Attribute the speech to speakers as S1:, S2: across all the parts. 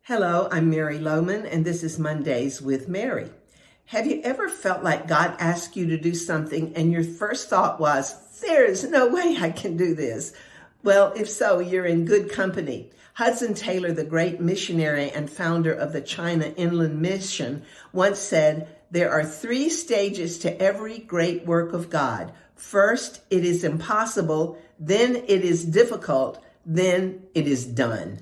S1: Hello, I'm Mary Lowman, and this is Mondays with Mary. Have you ever felt like God asked you to do something and your first thought was, there is no way I can do this? Well, if so, you're in good company. Hudson Taylor, the great missionary and founder of the China Inland Mission, once said, there are 3 stages to every great work of God. First, it is impossible, then it is difficult, then it is done.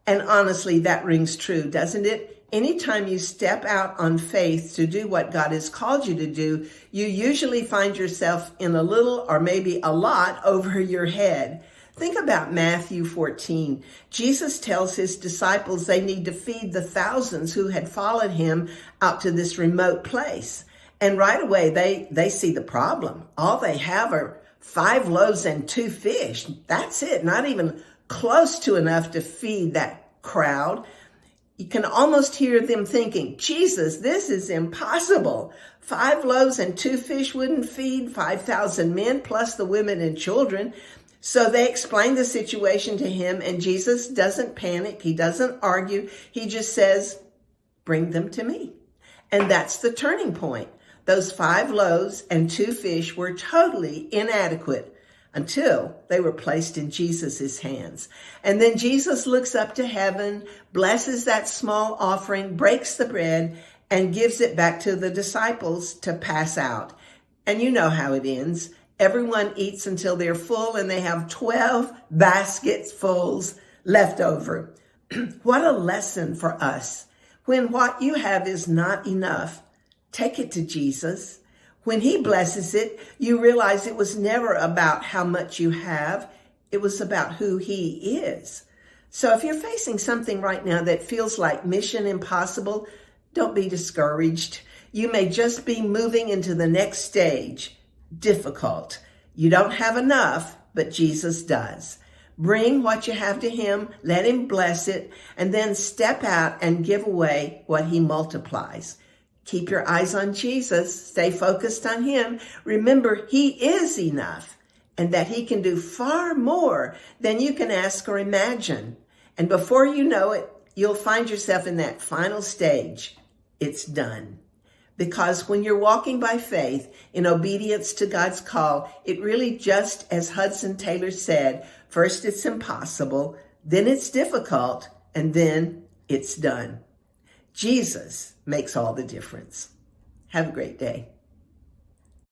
S1: And honestly, that rings true, doesn't it? Anytime you step out on faith to do what God has called you to do, you usually find yourself in a little or maybe a lot over your head. Think about Matthew 14. Jesus tells his disciples they need to feed the thousands who had followed him out to this remote place. And right away, they see the problem. All they have are 5 loaves and 2 fish. That's it, not even close to enough to feed that crowd. You can almost hear them thinking, Jesus, this is impossible. 5 loaves and 2 fish wouldn't feed 5,000 men plus the women and children. So they explain the situation to him, and Jesus doesn't panic. He doesn't argue. He just says, bring them to me. And that's the turning point. Those 5 loaves and 2 fish were totally inadequate until they were placed in Jesus's hands. And then Jesus looks up to heaven, blesses that small offering, breaks the bread, and gives it back to the disciples to pass out. And you know how it ends. Everyone eats until they're full, and they have 12 baskets full left over. What a lesson for us. When what you have is not enough, take it to Jesus. When he blesses it, you realize it was never about how much you have. It was about who he is. So if you're facing something right now that feels like mission impossible, don't be discouraged. You may just be moving into the next stage, difficult. You don't have enough, but Jesus does. Bring what you have to him, let him bless it, and then step out and give away what he multiplies. Keep your eyes on Jesus. Stay focused on him. Remember, he is enough and that he can do far more than you can ask or imagine. And before you know it, you'll find yourself in that final stage. It's done. Because when you're walking by faith in obedience to God's call, it really just, as Hudson Taylor said, first it's impossible, then it's difficult, and then it's done. Jesus makes all the difference. Have a great day.